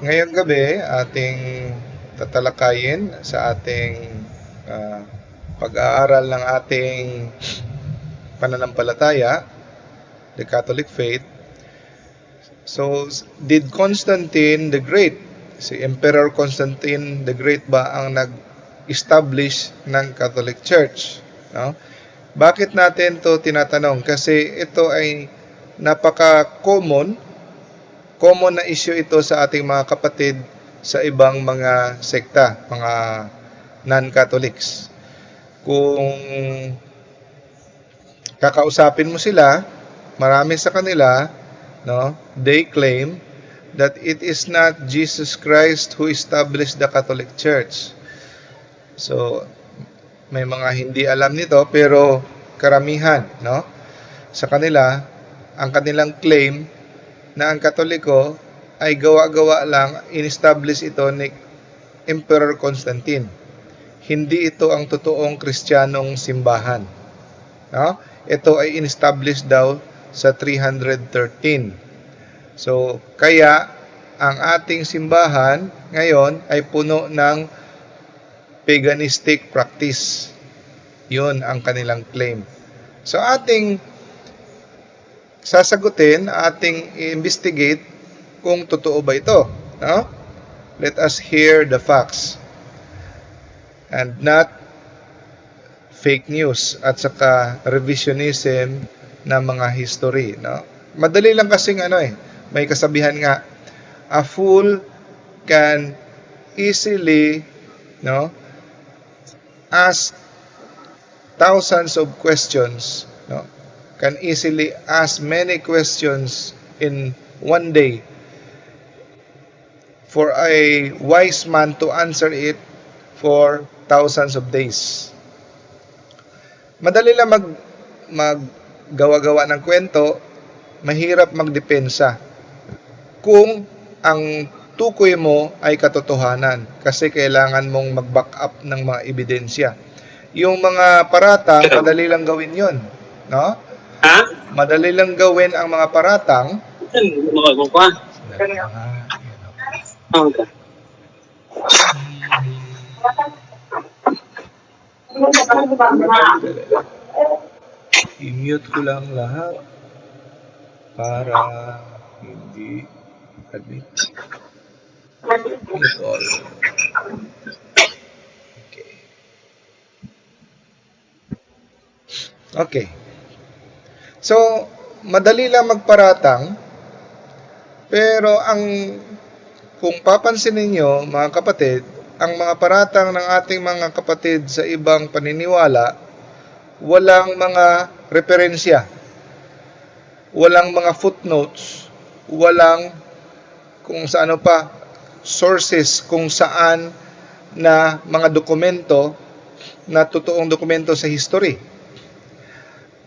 Ngayong gabi, ating tatalakayin sa ating ah, pag-aaral ng ating pananampalataya, the Catholic faith. So, did Constantine the Great, si Emperor Constantine the Great ba ang nag-establish ng Catholic Church? No? Bakit natin to tinatanong? Kasi ito ay napaka-common na issue ito sa ating mga kapatid sa ibang mga sekta, mga non-Catholics. Kung kakausapin mo sila, marami sa kanila, no, they claim that it is not Jesus Christ who established the Catholic Church. So, may mga hindi alam nito pero karamihan, no, sa kanila, ang kanilang claim na ang Katoliko ay gawa-gawa lang, in-establish ito ni Emperor Constantine. Hindi ito ang totoong Kristiyanong simbahan. No? Ito ay in-establish daw sa 313. So, kaya ang ating simbahan ngayon ay puno ng paganistic practice. Yun ang kanilang claim. So, ating sasagutin, ating i-investigate kung totoo ba ito. No? Let us hear the facts and not fake news at saka revisionism na mga history. No? Madali lang kasing may kasabihan nga, a fool can easily ask thousands of questions, can easily ask many questions in one day for a wise man to answer it for thousands of days. Madali lang maggawa-gawa ng kwento, mahirap magdepensa kung ang tukoy mo ay katotohanan kasi kailangan mong mag-back up ng mga ebidensya. Yung mga paratang, madali lang gawin yon, no? Madali lang gawin ang mga paratang. I-mute ko lang lahat para hindi admit. Mute all. Okay. So, madali lang magparatang, pero kung papansin ninyo, mga kapatid, ang mga paratang ng ating mga kapatid sa ibang paniniwala, walang mga referensya, walang mga footnotes, walang kung saan pa, sources kung saan na mga dokumento na totoong dokumento sa history.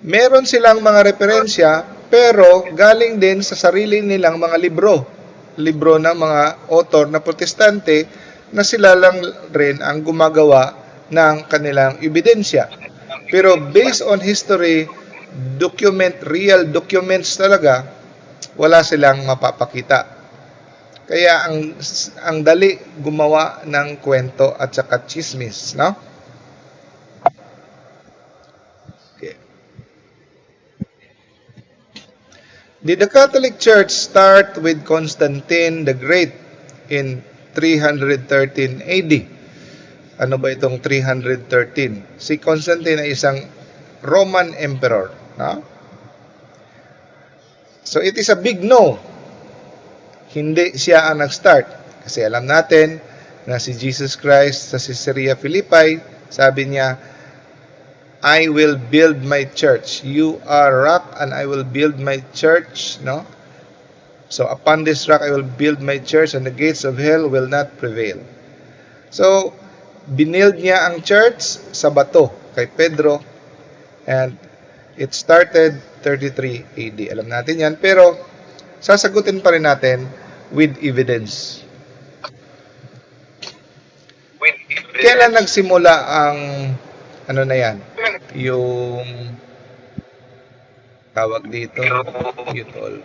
Meron silang mga referensya, pero galing din sa sarili nilang mga libro ng mga author na protestante na sila lang rin ang gumagawa ng kanilang ebidensya. Pero based on history, real documents talaga, wala silang mapapakita. Kaya ang dali gumawa ng kwento at saka chismis, no? Okay. Did the Catholic Church start with Constantine the Great in 313 AD? Ano ba itong 313? Si Constantine ay isang Roman emperor, no? So it is a big no. Hindi siya ang nag-start. Kasi alam natin na si Jesus Christ sa Caesarea Philippi, sabi niya, I will build my church. You are rock and I will build my church, no? So upon this rock I will build my church and the gates of hell will not prevail. So binild niya ang church sa bato kay Pedro, and it started 33 AD. Alam natin yan, pero sasagutin pa rin natin with evidence. Kailan nagsimula ang na yan? Yung tawag dito, Utol.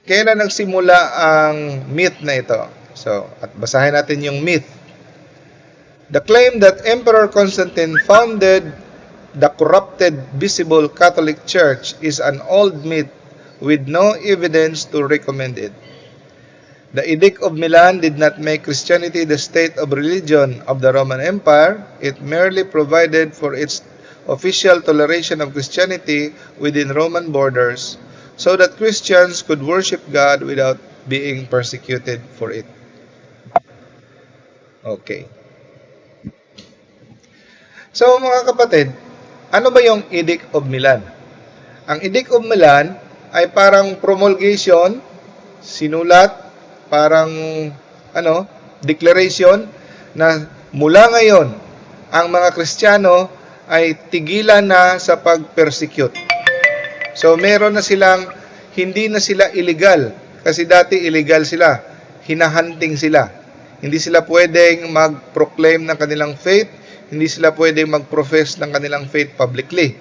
Kailan nagsimula ang myth na ito? So, at basahin natin yung myth. The claim that Emperor Constantine founded the corrupted visible Catholic Church is an old myth with no evidence to recommend it. The Edict of Milan did not make Christianity the state of religion of the Roman Empire. It merely provided for its official toleration of Christianity within Roman borders so that Christians could worship God without being persecuted for it. Okay. So mga kapatid, ano ba yung Edict of Milan? Ang Edict of Milan ay parang promulgation, sinulat, parang declaration na mula ngayon ang mga Kristiyano ay tigilan na sa pag-persecute. So meron na silang, hindi na sila illegal kasi dati illegal sila, hinahunting sila. Hindi sila pwedeng mag-proclaim ng kanilang faith, hindi sila pwedeng mag-profess ng kanilang faith publicly.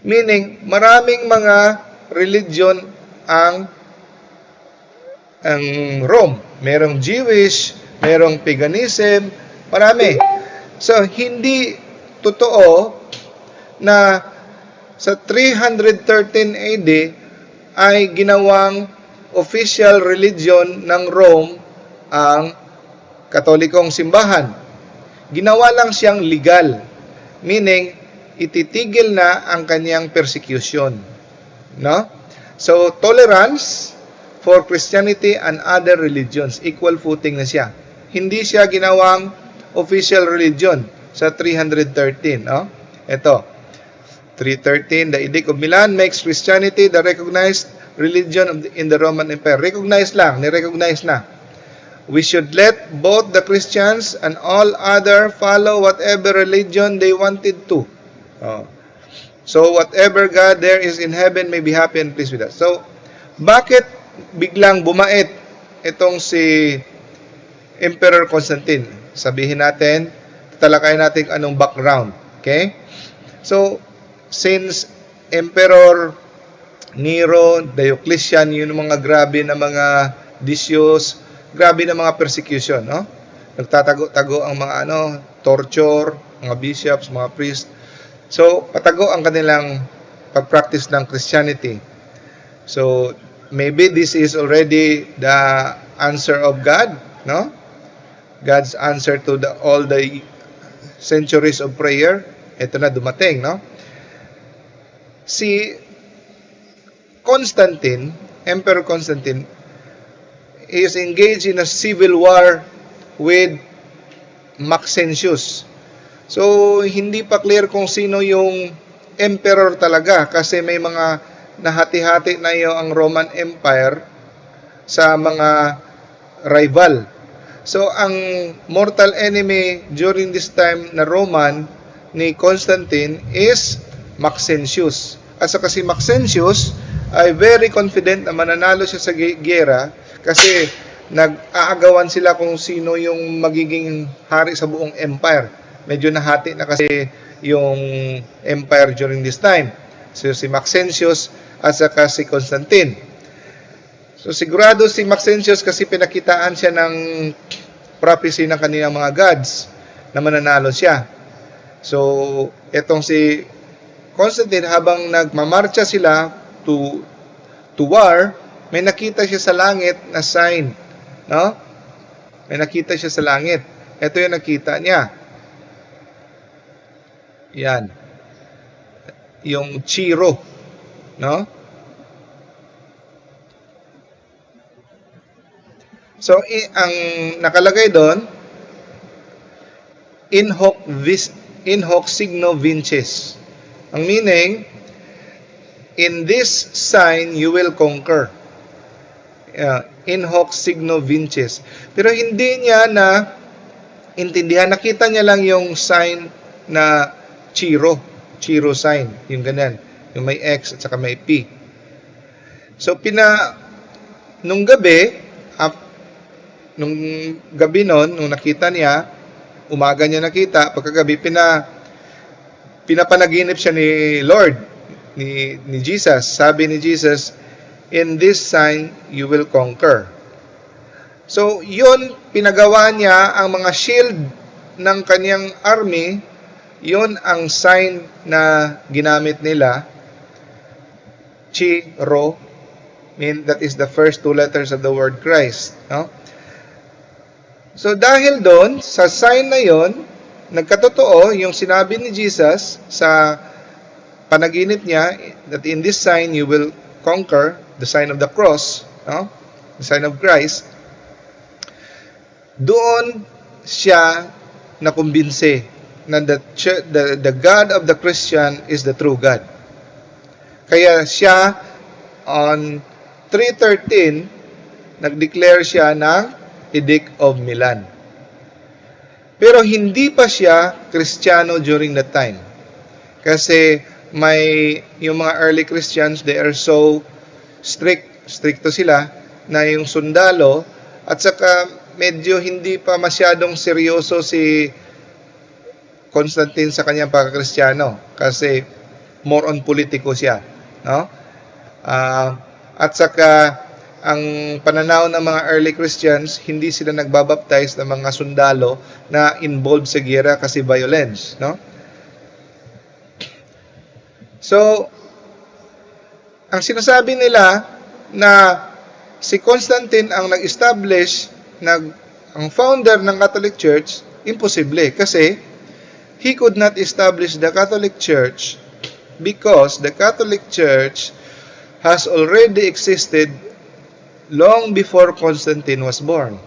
Meaning, maraming mga religion ang Rome. Merong Jewish, merong paganism, marami. So, hindi totoo na sa 313 AD ay ginawang official religion ng Rome ang Katolikong simbahan. Ginawa lang siyang legal, meaning ititigil na ang kanyang persecution. No? So, tolerance for Christianity and other religions, equal footing na siya. Hindi siya ginawang official religion sa 313. No? Ito, 313, the Edict of Milan makes Christianity the recognized religion in the Roman Empire. Recognize lang, ni-recognize na. We should let both the Christians and all other follow whatever religion they wanted to. So whatever God there is in heaven may be happy and pleased with us. So, bakit biglang bumait itong si Emperor Constantine? Sabihin natin, tatalakayin natin anong background. Okay? So, since Emperor Nero, Diocletian, yun mga grabe na mga disyos, grabe na mga persecution, no? Nagtatago-tago ang mga torture, mga bishops, mga priests. So, patago ang kanilang pag-practice ng Christianity. So, maybe this is already the answer of God, no? God's answer to all the centuries of prayer. Ito na dumating, no? Si Constantine, Emperor Constantine, he is engaged in a civil war with Maxentius. So, hindi pa clear kung sino yung emperor talaga kasi may mga nahati-hati na ang Roman Empire sa mga rival. So, ang mortal enemy during this time na Roman ni Constantine is Maxentius. At saka si Maxentius ay very confident na mananalo siya sa giyera kasi nag-aagawan sila kung sino yung magiging hari sa buong empire. Medyo nahati na kasi yung empire during this time. So si Maxentius at saka si Constantine. So sigurado si Maxentius kasi pinakitaan siya ng prophecy ng kanilang mga gods na mananalo siya. So etong si Constantine, habang nagmamarcha sila to war, may nakita siya sa langit na sign, no? May nakita siya sa langit. Ito yung nakita niya. Yan. Yung Chiro, no? So, ang nakalagay doon, in hoc signo vinces. Ang meaning, in this sign you will conquer. In hoc signo vinces. Pero hindi niya na intindihan. Nakita niya lang yung sign na Chiro sign. Yung ganyan. Yung may X at saka may P. So, nung gabi nun, nung nakita niya, umaga niya nakita, pagkagabi, pinapanaginip siya ni Lord, ni Jesus. Sabi ni Jesus, In this sign, you will conquer. So, yun, pinagawa niya ang mga shield ng kanyang army, yun ang sign na ginamit nila. Chi, Ro, that is the first two letters of the word Christ. No? So, dahil doon, sa sign na yon, nagkatotoo yung sinabi ni Jesus sa panaginip niya, that in this sign you will conquer, the sign of the cross, no? The sign of Christ. Doon siya nakumbinse na the God of the Christian is the true God. Kaya siya, on 3:13, nag-declare siya ng Edict of Milan. Pero hindi pa siya Kristiyano during that time. Kasi yung mga early Christians, they are so stricto sila, na yung sundalo, at saka medyo hindi pa masyadong seryoso si Constantine sa kanyang pagkakristyano. Kasi more on politiko siya. No? At saka, ang pananaw ng mga early Christians, hindi sila nagbabaptize ng mga sundalo na involved sa giyera kasi violence, no? So, ang sinasabi nila na si Constantine ang nag-establish, ang founder ng Catholic Church, imposible kasi he could not establish the Catholic Church because the Catholic Church has already existed long before Constantine was born.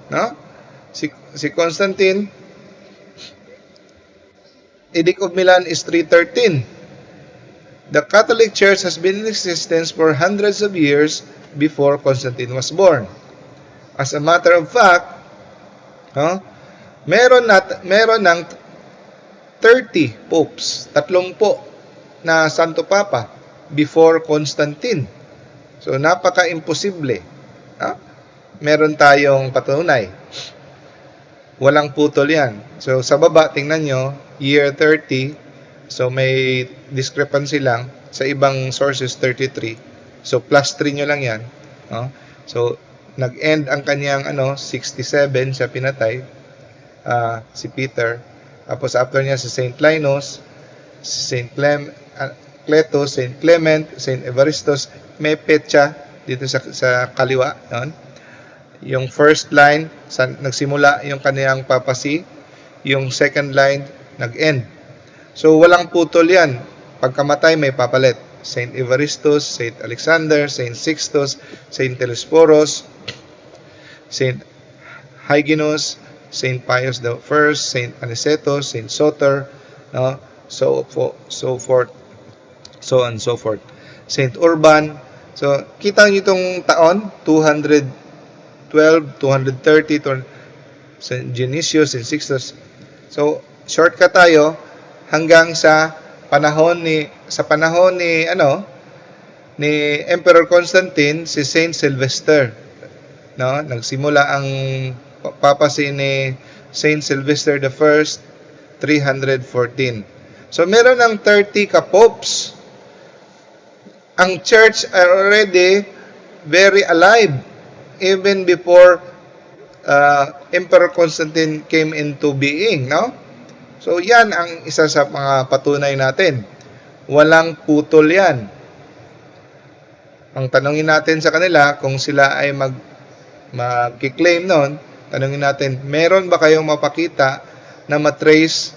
No? Si Constantine, Edict of Milan is 313. The Catholic Church has been in existence for hundreds of years before Constantine was born. As a matter of fact, meron ng 30 popes, 30 na Santo Papa before Constantine. So, napaka-imposible. Meron tayong patunay. Walang putol yan. So, sa baba, tingnan nyo, year 30. So, may discrepancy lang. Sa ibang sources, 33. So, plus 3 nyo lang yan. So, nag-end ang kanyang 67 siya pinatay. Si Peter. Tapos, after niya si Saint Linus, si Saint Cletus, Saint Clement, Saint Evaristos. May petsa dito sa kaliwa. Yung first line, nagsimula yung kaniyang papacy. Yung second line, nag-end. So, walang putol yan. Pagkamatay, may papalit. Saint Evaristos, Saint Alexander, Saint Sixtus, Saint Telesporos, Saint Hyginus, Saint Pius I, Saint Anicetus, Saint Soter, so forth, so on and so forth. Saint Urban. So, kita nyo itong taon, 212, 230, Saint Genesius, Saint Sixtus. So, shortcut tayo hanggang sa panahon ni Emperor Constantine, si Saint Sylvester. Nagsimula ang papacy ni Saint Sylvester I, 314. So, meron ng 30 ka-popes. Ang church are already very alive even before Emperor Constantine came into being, no? So, yan ang isa sa mga patunay natin. Walang putol yan. Ang tanongin natin sa kanila, kung sila ay mag-claim nun, tanongin natin, meron ba kayong mapakita na matrace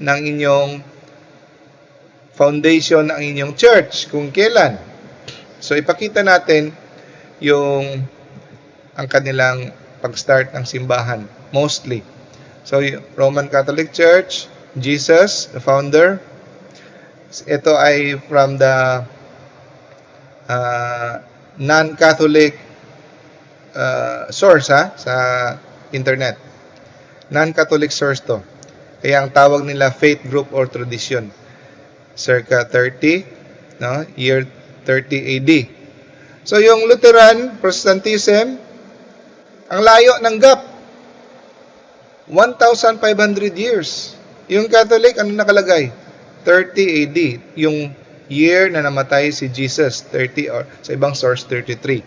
ng inyong foundation ng inyong church? Kung kailan? So, ipakita natin ang kanilang pag-start ng simbahan, mostly. So, Roman Catholic Church, Jesus, the founder. Ito ay from the non-Catholic source sa internet. Non-Catholic source to. Kaya ang tawag nila faith group or tradition. Circa 30, year 30 AD. So, yung Lutheran, Protestantism, ang layo ng gap. 1,500 years. Yung Catholic, ano nakalagay? 30 AD. Yung year na namatay si Jesus, 30 or sa ibang source 33.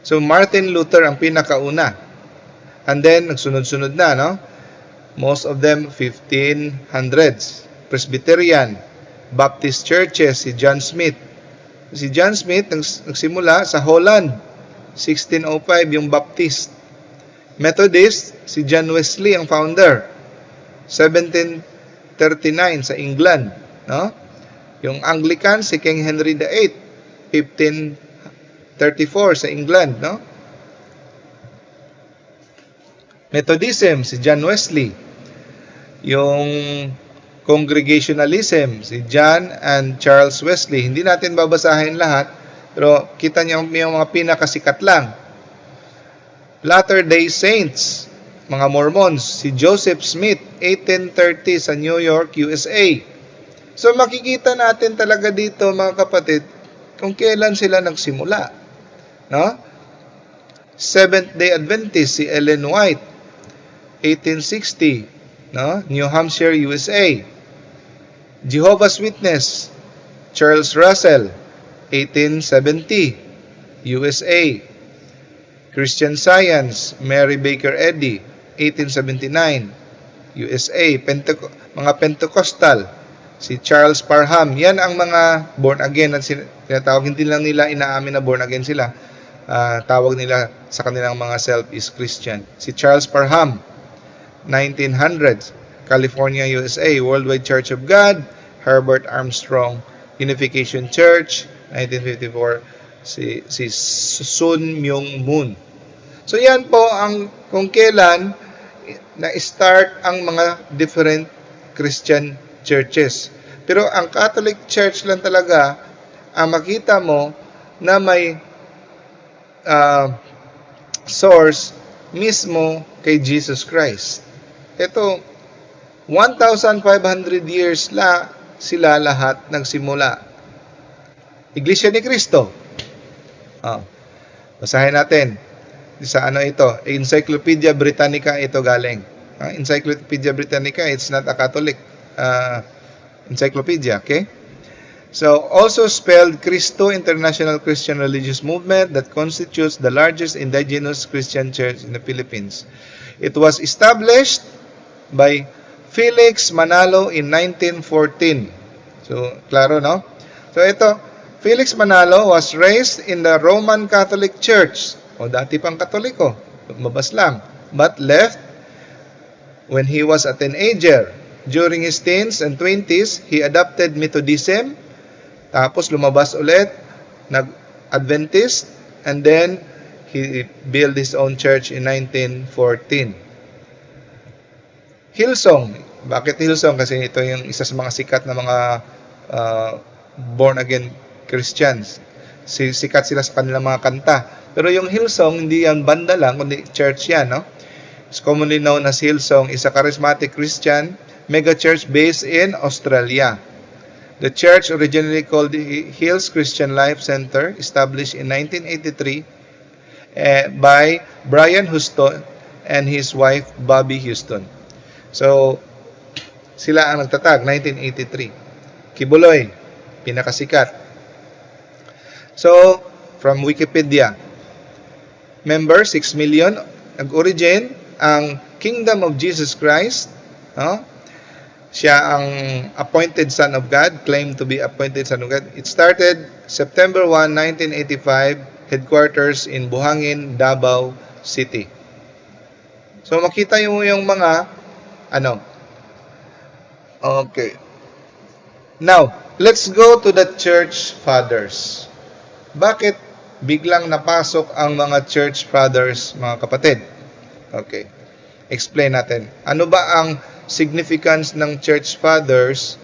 So Martin Luther ang pinakauna. And then nagsunod-sunod na, no? Most of them 1500s. Presbyterian, Baptist churches, si John Smith. Si John Smith nagsimula sa Holland, 1605 yung Baptist. Methodist, si John Wesley ang founder, 1739 sa England, no? Yung Anglican, si King Henry VIII, 1534 sa England, no? Methodism, si John Wesley. Yung Congregationalism, si John and Charles Wesley. Hindi natin babasahin lahat, pero kita niyo yung mga pinakasikat lang. Latter-day Saints, mga Mormons, si Joseph Smith, 1830 sa New York, USA. So makikita natin talaga dito, mga kapatid, kung kailan sila nagsimula, no? Seventh-day Adventist, si Ellen White, 1860, no? New Hampshire, USA. Jehovah's Witness, Charles Russell, 1870, USA. Christian Science, Mary Baker Eddy, 1879, USA. Mga Pentecostal, si Charles Parham. Yan ang mga born again at tinatawag, hindi lang nila inaamin na born again sila. Tawag nila sa kanilang mga self is Christian. Si Charles Parham, 1900s, California, USA. Worldwide Church of God, Herbert Armstrong, Unification Church, 1954. Si Sun Myung Moon. So yan po ang kung kailan na-start ang mga different Christian churches. Pero ang Catholic Church lang talaga ang makita mo na may source mismo kay Jesus Christ. Ito, 1,500 years sila lahat nagsimula. Iglesia ni Cristo. Basahin natin. Sa ito? Encyclopedia Britannica ito galing. Encyclopedia Britannica, it's not a Catholic encyclopedia, okay? So, also spelled Cristo International Christian Religious Movement that constitutes the largest indigenous Christian church in the Philippines. It was established by Felix Manalo in 1914. So, klaro, no? So, ito, Felix Manalo was raised in the Roman Catholic Church. O dati pang Katoliko, lumabas lang. But left when he was a teenager. During his teens and 20s, he adopted Methodism. Tapos lumabas ulit, nag-Adventist. And then, he built his own church in 1914. Hillsong. Bakit Hillsong? Kasi ito yung isa sa mga sikat na mga born-again Christians. Sikat sila sa kanilang mga kanta. Pero yung Hillsong, hindi yan banda lang, kundi church yan, no? It's commonly known as Hillsong, is a charismatic Christian mega church based in Australia. The church, originally called the Hills Christian Life Center, established in 1983 by Brian Houston and his wife, Bobby Houston. So, sila ang nagtatag, 1983. Kibuloy, pinakasikat. So, from Wikipedia, member 6 million, nag-origin ang Kingdom of Jesus Christ. Siya ang appointed Son of God, claimed to be appointed Son of God. It started September 1, 1985, headquarters in Buhangin, Davao City. So, makita yung mga, okay. Now, let's go to the church fathers. Bakit biglang napasok ang mga church fathers, mga kapatid? Okay. Explain natin. Ano ba ang significance ng church fathers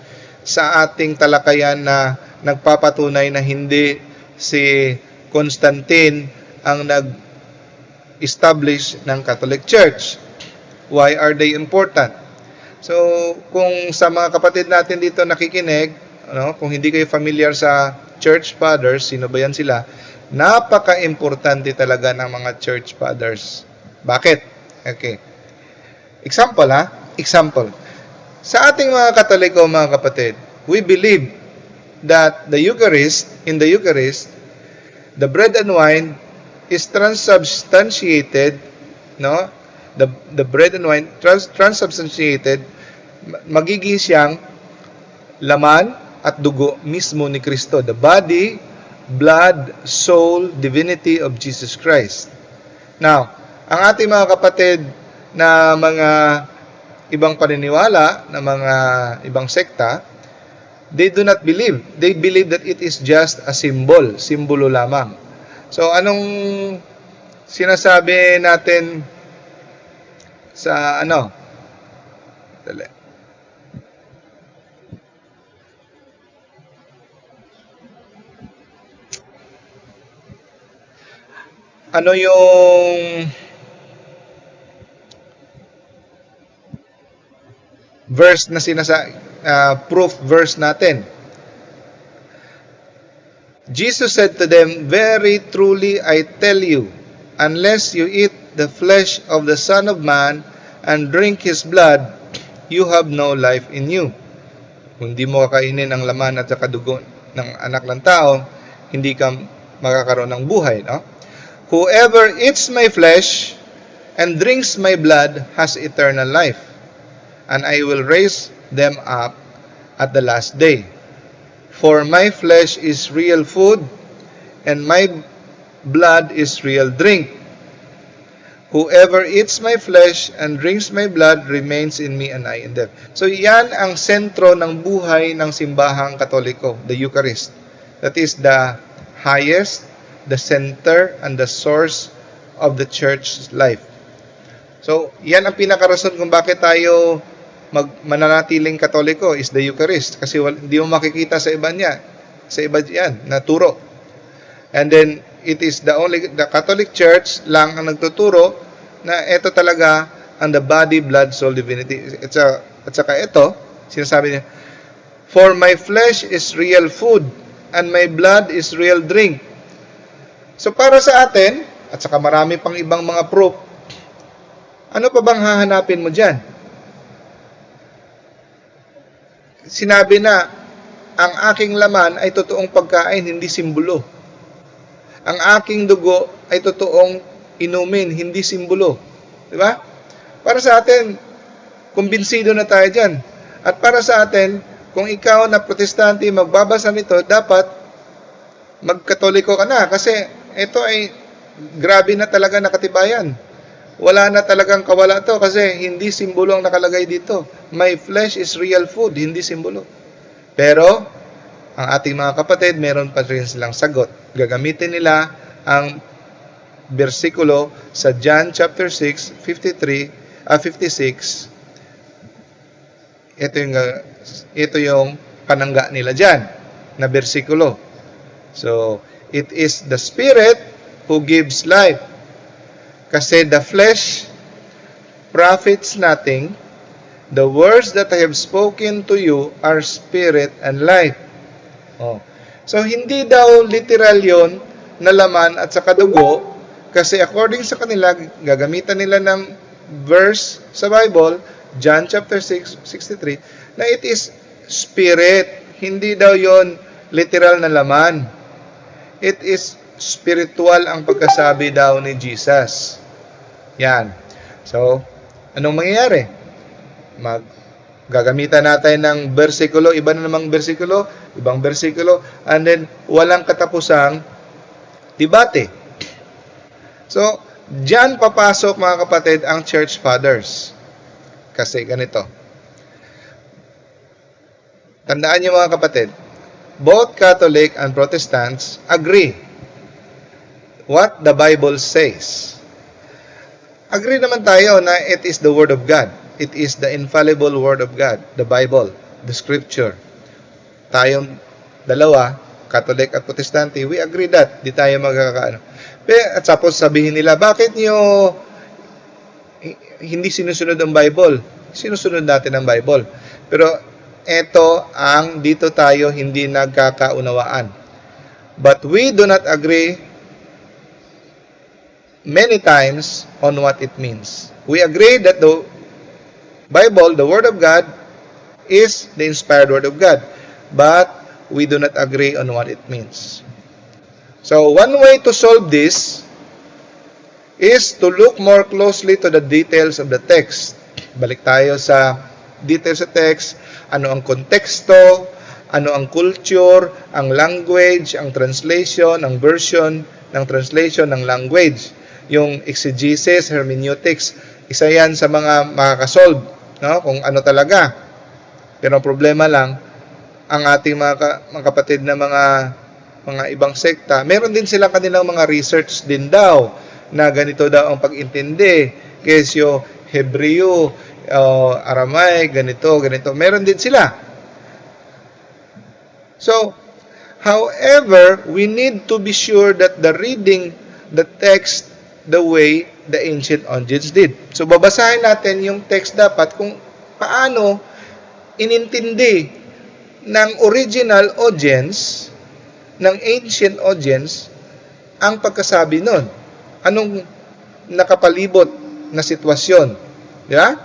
sa ating talakayan na nagpapatunay na hindi si Constantine ang nag-establish ng Catholic Church? Why are they important? So, kung sa mga kapatid natin dito nakikinig, kung hindi kayo familiar sa church fathers, sino ba yan sila? Napaka-importante talaga ng mga church fathers. Bakit? Okay. Example. Sa ating mga Katoliko, mga kapatid, we believe that in the Eucharist, the bread and wine is transubstantiated, no? The bread and wine transubstantiated, magiging siyang laman at dugo mismo ni Kristo, the body, blood, soul, divinity of Jesus Christ. Now, ang ating mga kapatid na mga ibang paniniwala, na mga ibang sekta, they do not believe. They believe that it is just a symbol, simbolo lamang. So, anong sinasabi natin sa ano? Dali. Ano yung verse na proof verse natin? Jesus said to them, "Very truly I tell you, unless you eat the flesh of the Son of Man and drink His blood, you have no life in you." Kung di mo kakainin ang laman at saka dugo ng anak ng tao, hindi ka makakaroon ng buhay, no? "Whoever eats my flesh and drinks my blood has eternal life, and I will raise them up at the last day. For my flesh is real food, and my blood is real drink. Whoever eats my flesh and drinks my blood remains in me and I in them." So yan ang sentro ng buhay ng simbahang Katoliko, the Eucharist. That is the highest, the center, and the source of the church's life. So yan ang pinakarason kung bakit tayo mananatiling Katoliko is the Eucharist, kasi hindi mo makikita sa iba yan na turo. And then it is the Catholic Church lang ang nagtuturo na ito talaga ang the body, blood, soul, divinity. At saka ito, sinasabi niya, "For my flesh is real food and my blood is real drink." So para sa atin, at saka marami pang ibang mga proof, ano pa bang hahanapin mo dyan? Sinabi na, ang aking laman ay totoong pagkain, hindi simbolo. Ang aking dugo ay totoong inumin, hindi simbolo. Di ba? Para sa atin, kumbinsido na tayo dyan. At para sa atin, kung ikaw na protestante magbabasa nito, dapat magkatoliko ka na. Kasi ito ay grabe na talaga nakatibayan. Wala na talagang kawala to kasi hindi simbolo ang nakalagay dito. My flesh is real food, hindi simbolo. Pero, ang ating mga kapatid, meron pa rin silang sagot. Gagamitin nila ang bersikulo sa John chapter 6, 56. Ito yung panangga nila dyan na bersikulo. So, it is the Spirit who gives life. Kasi the flesh profits nothing. The words that I have spoken to you are spirit and life. So, hindi daw literal yon na laman at saka dugo. Kasi according sa kanila, gagamitan nila ng verse sa Bible, John chapter 6, 63, na it is spirit. Hindi daw yon literal na laman. It is spiritual ang pagkasabi daw ni Jesus. Yan. So, anong mangyayari? Gagamitan natin ng bersikulo, iba na namang bersikulo, ibang bersikulo, and then walang katapusang debate. So, diyan papasok mga kapatid ang church fathers. Kasi ganito. Tandaan niyo mga kapatid, both Catholic and Protestants agree what the Bible says. Agree naman tayo na it is the Word of God. It is the infallible Word of God, the Bible, the Scripture. Tayong dalawa, Catholic at Protestante, we agree that. Di tayo magkakaano. At tapos sabihin nila, bakit nyo hindi sinusunod ang Bible? Sinusunod natin ang Bible. Pero ito ang dito tayo hindi nagkakaunawaan. But we do not agree many times on what it means. We agree that the Bible, the Word of God, is the inspired Word of God. But we do not agree on what it means. So, one way to solve this is to look more closely to the details of the text. Balik tayo sa details sa text, ano ang konteksto, ano ang culture, ang language, ang translation, ang version ng translation ng language. Yung exegesis, hermeneutics, isa yan sa mga makakasolve, no? Kung ano talaga. Pero ang problema lang, ang ating mga kapatid na mga ibang sekta, meron din silang kanilang mga research din daw na ganito daw ang pag-intindi. Kesyo, Hebreo, Aramaic, ganito. Meron din sila. So, however, we need to be sure that the reading the text the way the ancient audience did. So, babasahin natin yung text dapat kung paano inintindi ng original audience, ng ancient audience, ang pagkasabi nun. Anong nakapalibot na sitwasyon. Yeah?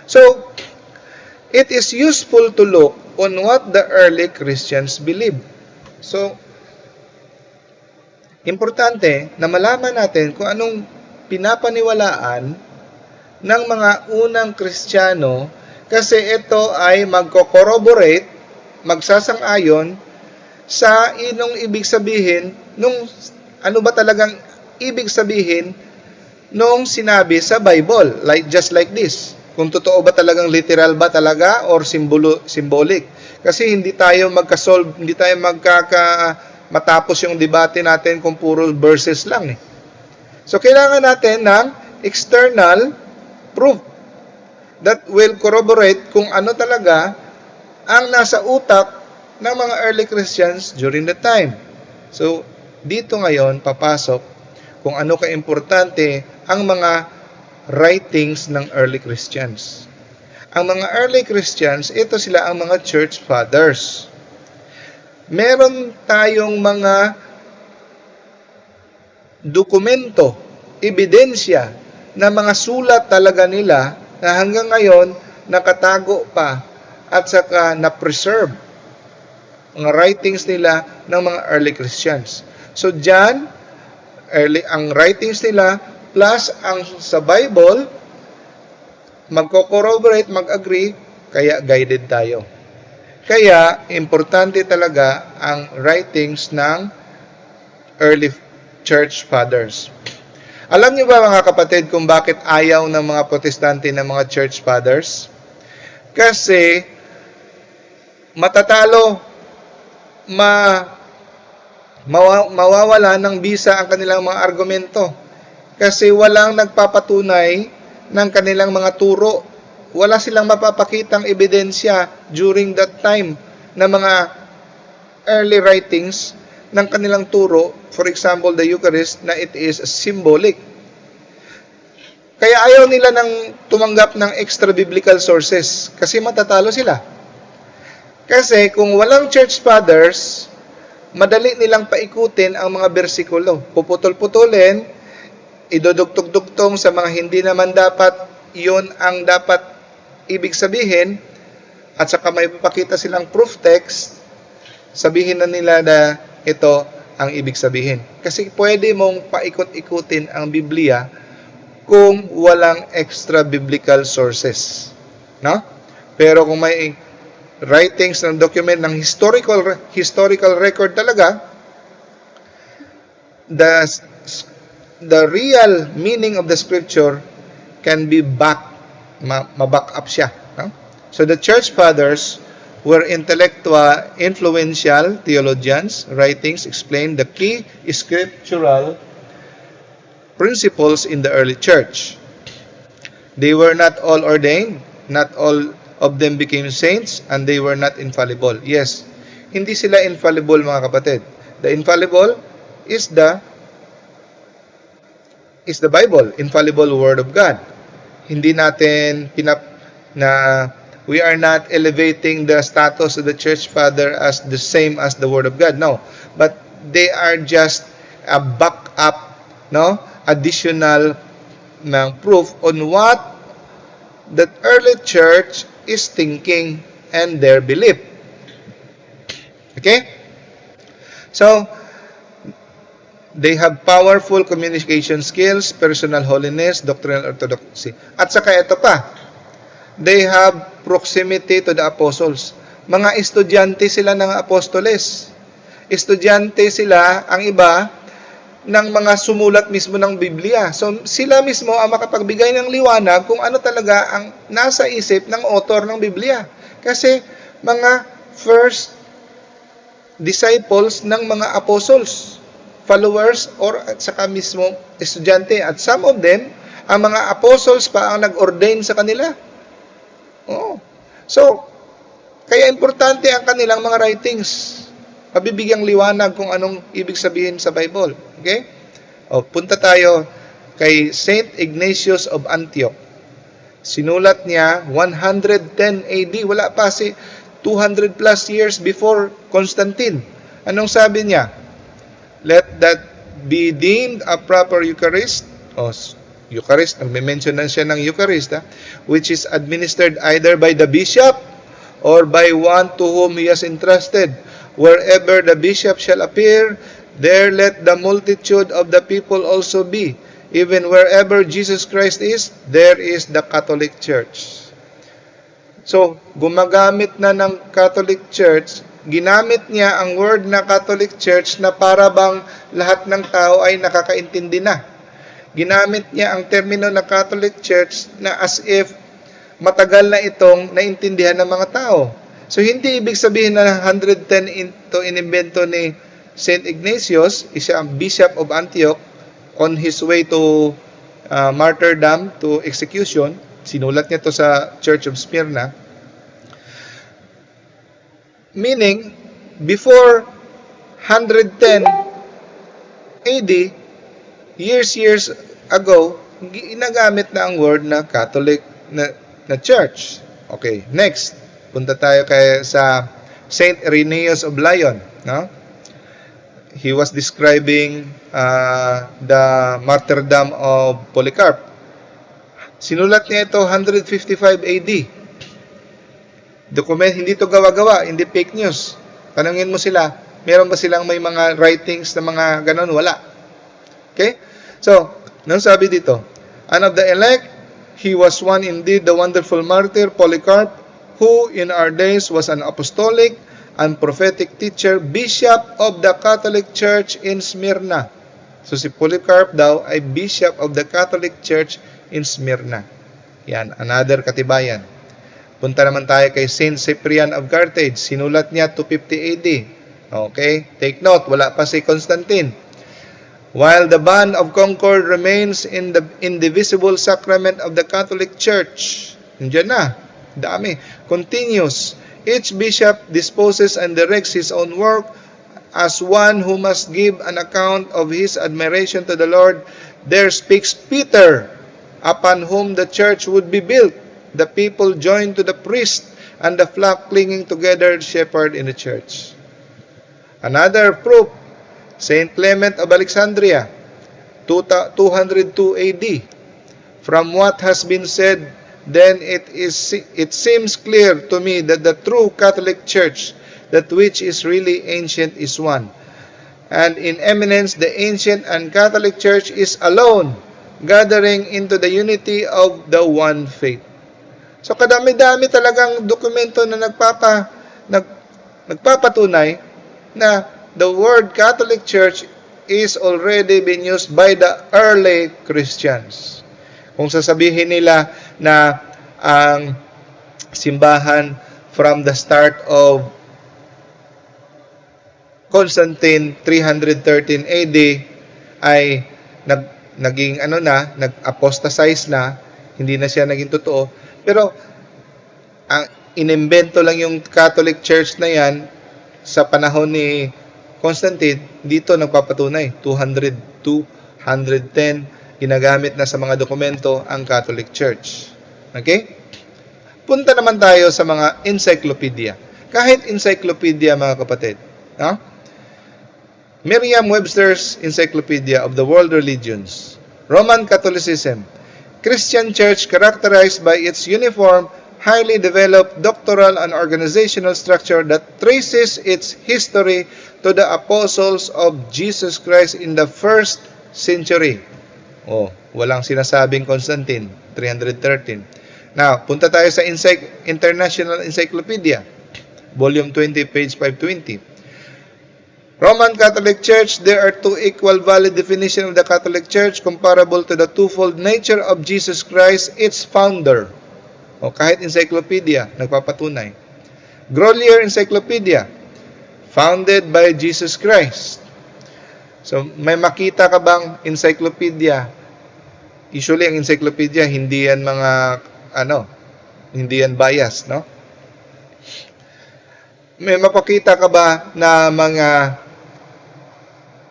So, it is useful to look on what the early Christians believed. So, importante na malaman natin kung anong pinapaniwalaan ng mga unang Kristiyano kasi ito ay magko-corroborate, magsasang-ayon sa inong ibig sabihin nung ano ba talagang ibig sabihin nung sinabi sa Bible, just like this. Kung totoo ba talagang literal ba talaga or symbolic. Kasi hindi tayo magka-solve, hindi tayo matapos yung debate natin kung puro verses lang eh. So kailangan natin ng external proof that will corroborate kung ano talaga ang nasa utak ng mga early Christians during the time. So dito ngayon papasok kung ano kaimportante ang mga writings ng early Christians. Ang mga early Christians, ito sila ang mga church fathers. Meron tayong mga dokumento, ebidensya na mga sulat talaga nila na hanggang ngayon nakatago pa at saka na-preserve mga writings nila ng mga early Christians. So diyan, ang writings nila plus ang sa Bible, magko-corroborate, mag-agree, kaya guided tayo. Kaya, importante talaga ang writings ng early church fathers. Alam niyo ba mga kapatid kung bakit ayaw ng mga protestante ng mga church fathers? Kasi, matatalo, mawawala ng bisa ang kanilang mga argumento. Kasi walang nagpapatunay ng kanilang mga turo. Wala silang mapapakitang ebidensya during that time na mga early writings ng kanilang turo. For example, the Eucharist, na it is symbolic. Kaya ayaw nila nang tumanggap ng extra biblical sources kasi matatalo sila. Kasi kung walang church fathers, madali nilang paikutin ang mga bersikulo. Puputol-putulin, idudugtog-dugtong sa mga hindi naman dapat, yun ang dapat ibig sabihin, at saka may papakita silang proof text, sabihin na nila na ito ang ibig sabihin. Kasi pwede mong paikot-ikutin ang Biblia kung walang extra biblical sources. No? Pero kung may writings ng document ng historical record talaga, the real meaning of the scripture can be ma-back up siya. No? So the church fathers were influential theologians. Writings explain the key scriptural principles in the early church. They were not all ordained, not all of them became saints, and they were not infallible. Yes, hindi sila infallible mga kapatid. The infallible is the Bible, infallible Word of God. Hindi natin we are not elevating the status of the church father as the same as the Word of God. No, but they are just a backup, no, additional proof on what the early church is thinking and their belief. Okay? So, they have powerful communication skills, personal holiness, doctrinal orthodoxy. At saka ito pa, they have proximity to the apostles. Mga estudyante sila ng apostoles. Estudyante sila, ang iba, ng mga sumulat mismo ng Biblia. So, sila mismo ang makapagbigay ng liwanag kung ano talaga ang nasa isip ng author ng Biblia. Kasi, mga first disciples ng mga apostles, followers, or at saka mismo estudyante. At some of them, ang mga apostles pa ang nag-ordain sa kanila. Oh. So, kaya importante ang kanilang mga writings. Pabibigyang liwanag kung anong ibig sabihin sa Bible. Okay? O, punta tayo kay Saint Ignatius of Antioch. Sinulat niya 110 AD. Wala pa, 200 plus years before Constantine. Anong sabi niya? Let that be deemed a proper Eucharist. O, Eucharist, nagme-mention na siya ng Eucharist, which is administered either by the bishop or by one to whom he has entrusted. Wherever the bishop shall appear, there let the multitude of the people also be. Even wherever Jesus Christ is, there is the Catholic Church. So, gumagamit na ng Catholic Church, ginamit niya ang word na Catholic Church na para bang lahat ng tao ay nakakaintindi na. Ginamit niya ang termino na Catholic Church na as if matagal na itong naintindihan ng mga tao. So, hindi ibig sabihin na 110 ito inimbento ni St. Ignatius, isa ang Bishop of Antioch, on his way to martyrdom, to execution. Sinulat niya to sa Church of Smyrna. Meaning, before 110 AD, years ago, ginagamit na ang word na Catholic na church. Okay, next. Punta tayo sa Saint Irenaeus of Lyon. No? He was describing the martyrdom of Polycarp. Sinulat niya ito 155 AD. Document, hindi ito gawa-gawa, hindi fake news. Tanungin mo sila, meron ba silang may mga writings na mga ganon? Wala. Okay? So, nang sabi dito, and of the elect, he was one indeed, the wonderful martyr, Polycarp, who in our days was an apostolic and prophetic teacher, bishop of the Catholic Church in Smyrna. So si Polycarp daw ay bishop of the Catholic Church in Smyrna. Yan, another katibayan. Punta naman tayo kay Saint Cyprian of Carthage. Sinulat niya 250 AD. Okay? Take note, wala pa si Constantine. While the bond of concord remains in the indivisible sacrament of the Catholic Church. Nandiyan na. Dami. Continues. Each bishop disposes and directs his own work as one who must give an account of his admiration to the Lord. There speaks Peter, upon whom the church would be built. The people join to the priest, and the flock clinging together shepherd in the church. Another proof, Saint Clement of Alexandria, 202 AD. From what has been said, then it seems clear to me that the true Catholic Church, that which is really ancient, is one. And in eminence, the ancient and Catholic Church is alone, gathering into the unity of the one faith. So kadami-dami talagang dokumento na nagpapatunay na the word Catholic Church is already been used by the early Christians. Kung sasabihin nila na ang simbahan from the start of Constantine 313 AD ay nag-apostatize na, hindi na siya naging totoo. Pero ang inimbento lang yung Catholic Church na yan sa panahon ni Constantine, dito nagpapatunay 200, 110 ginagamit na sa mga dokumento ang Catholic Church. Okay? Punta naman tayo sa mga encyclopedia. Kahit encyclopedia, mga kapatid. No? Merriam-Webster's Encyclopedia of the World Religions. Roman Catholicism. Christian Church characterized by its uniform, highly developed doctoral and organizational structure that traces its history to the apostles of Jesus Christ in the first century. Walang sinasabing Constantine, 313. Now, punta tayo sa International Encyclopedia, Volume 20, page 520. Roman Catholic Church, there are two equal valid definitions of the Catholic Church comparable to the twofold nature of Jesus Christ, its founder. Kahit encyclopedia, nagpapatunay. Grolier Encyclopedia, founded by Jesus Christ. So, may makita ka bang encyclopedia? Usually, ang encyclopedia, hindi yan mga, hindi yan bias, no? May mapakita ka ba na mga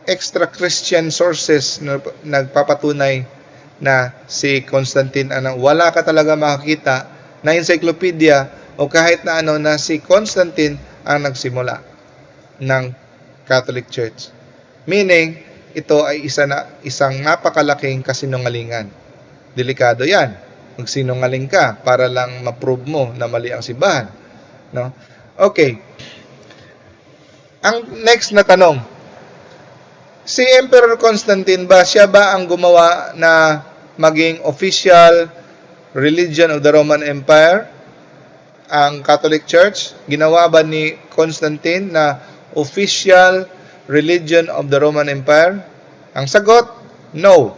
extra Christian sources na nagpapatunay na si Constantine, wala ka talaga makakita na encyclopedia o kahit na na si Constantine ang nagsimula ng Catholic Church. Meaning, ito ay isang napakalaking kasinungalingan. Delikado yan. Magsinungaling ka para lang ma-prove mo na mali ang simbahan. No? Okay. Ang next na tanong, si Emperor Constantine ba, siya ba ang gumawa na maging official religion of the Roman Empire? Ang Catholic Church, ginawa ba ni Constantine na official religion of the Roman Empire? Ang sagot, no.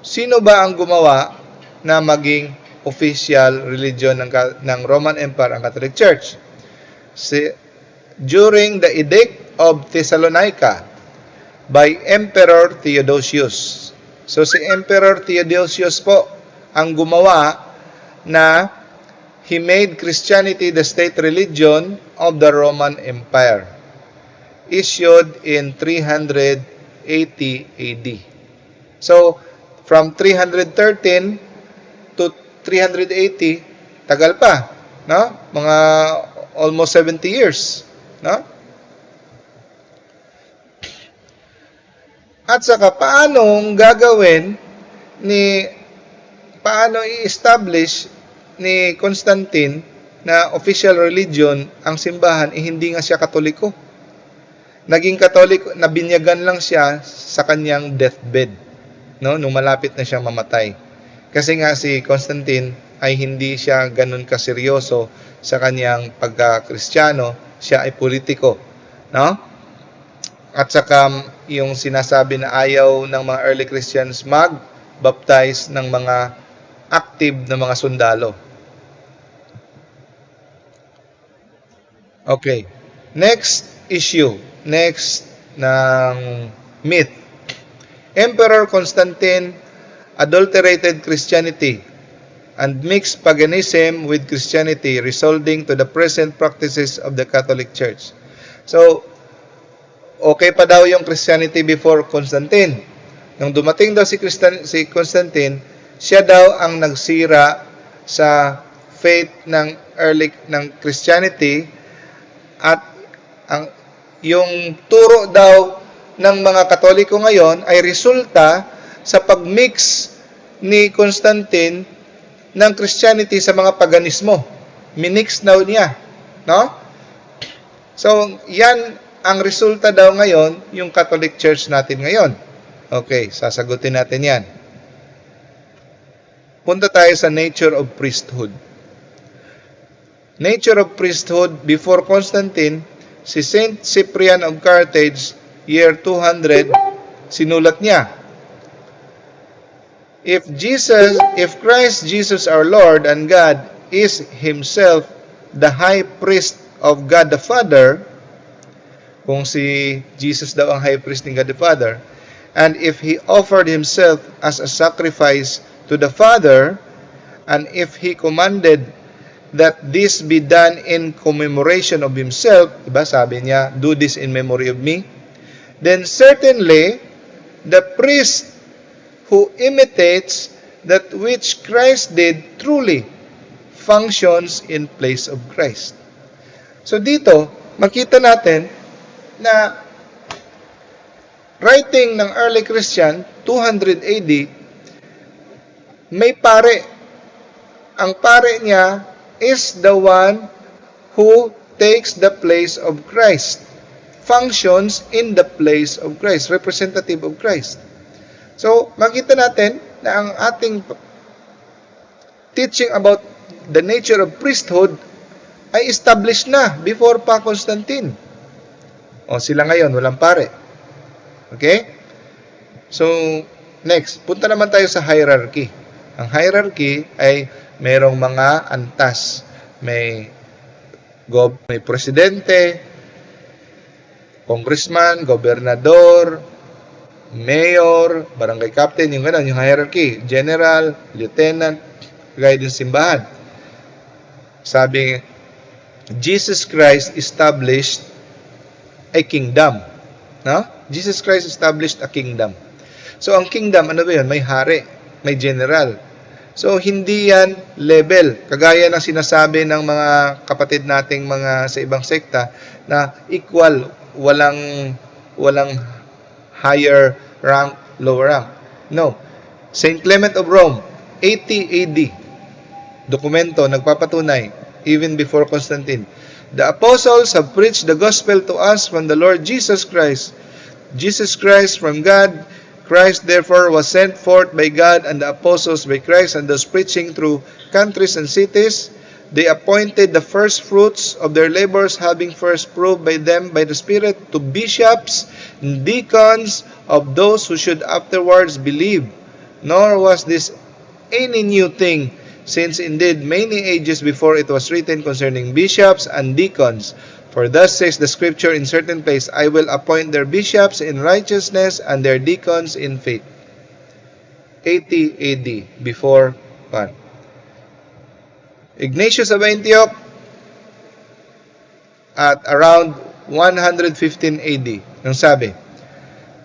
Sino ba ang gumawa na maging official religion ng Roman Empire, ang Catholic Church? During the Edict of Thessalonica by Emperor Theodosius. So si Emperor Theodosius po ang gumawa na he made Christianity the state religion of the Roman Empire. Issued in 380 AD. So, from 313 to 380, tagal pa, no? Mga almost 70 years, no? At saka paano i-establish ni Constantine na official religion ang simbahan, hindi nga siya Katoliko. Naging Katoliko, nabinyagan lang siya sa kanyang deathbed, no? Nung malapit na siyang mamatay. Kasi nga si Constantine ay hindi siya ganun kaseryoso sa kanyang pagka-Kristiyano, siya ay politiko, no? At saka yung sinasabi na ayaw ng mga early Christians mag-baptize ng mga active na mga sundalo. Okay. Next issue. Next ng myth. Emperor Constantine adulterated Christianity and mixed paganism with Christianity, resulting to the present practices of the Catholic Church. So, okay pa daw yung Christianity before Constantine. Nung dumating daw si Constantine, siya daw ang nagsira sa faith ng Christianity, at yung turo daw ng mga Katoliko ngayon ay resulta sa pagmix ni Constantine ng Christianity sa mga paganismo. Minix daw niya, no? So, yan ang resulta daw ngayon, yung Catholic Church natin ngayon. Okay, sasagutin natin yan. Punta tayo sa nature of priesthood. Nature of priesthood before Constantine, si Saint Cyprian of Carthage, year 200, sinulat niya, If Christ Jesus our Lord and God is Himself the high priest of God the Father, kung si Jesus daw ang high priest ng God the Father, and if He offered Himself as a sacrifice to the Father, and if He commanded that this be done in commemoration of Himself, diba sabi niya, do this in memory of me, then certainly the priest who imitates that which Christ did truly functions in place of Christ. So dito, makita natin na writing ng early Christian, 200 AD, may pare. Ang pare niya is the one who takes the place of Christ, functions in the place of Christ, representative of Christ. So, makita natin na ang ating teaching about the nature of priesthood ay established na before pa Constantine. O sila ngayon, walang pare. Okay? So, next, punta naman tayo sa hierarchy. Ang hierarchy ay mayroong mga antas. May presidente, congressman, gobernador, mayor, barangay captain, yung ganun, yung hierarchy. General, lieutenant, gaya din simbahan. Sabi, Jesus Christ established a kingdom. No? Jesus Christ established a kingdom. So, ang kingdom, ano ba yun? May hari, may general. So, hindi yan level. Kagaya ng sinasabi ng mga kapatid nating mga sa ibang sekta na equal, walang higher rank, lower rank. No. Saint Clement of Rome, 80 AD, dokumento, nagpapatunay, even before Constantine. The apostles have preached the gospel to us from the Lord Jesus Christ. Jesus Christ from God. Christ therefore was sent forth by God, and the apostles by Christ, and those preaching through countries and cities. They appointed the first fruits of their labors, having first proved by them by the Spirit to bishops and deacons of those who should afterwards believe. Nor was this any new thing, since indeed many ages before it was written concerning bishops and deacons. For thus says the Scripture in certain place, I will appoint their bishops in righteousness and their deacons in faith. 80 AD, before one. Ignatius of Antioch at around 115 AD. Nang sabi,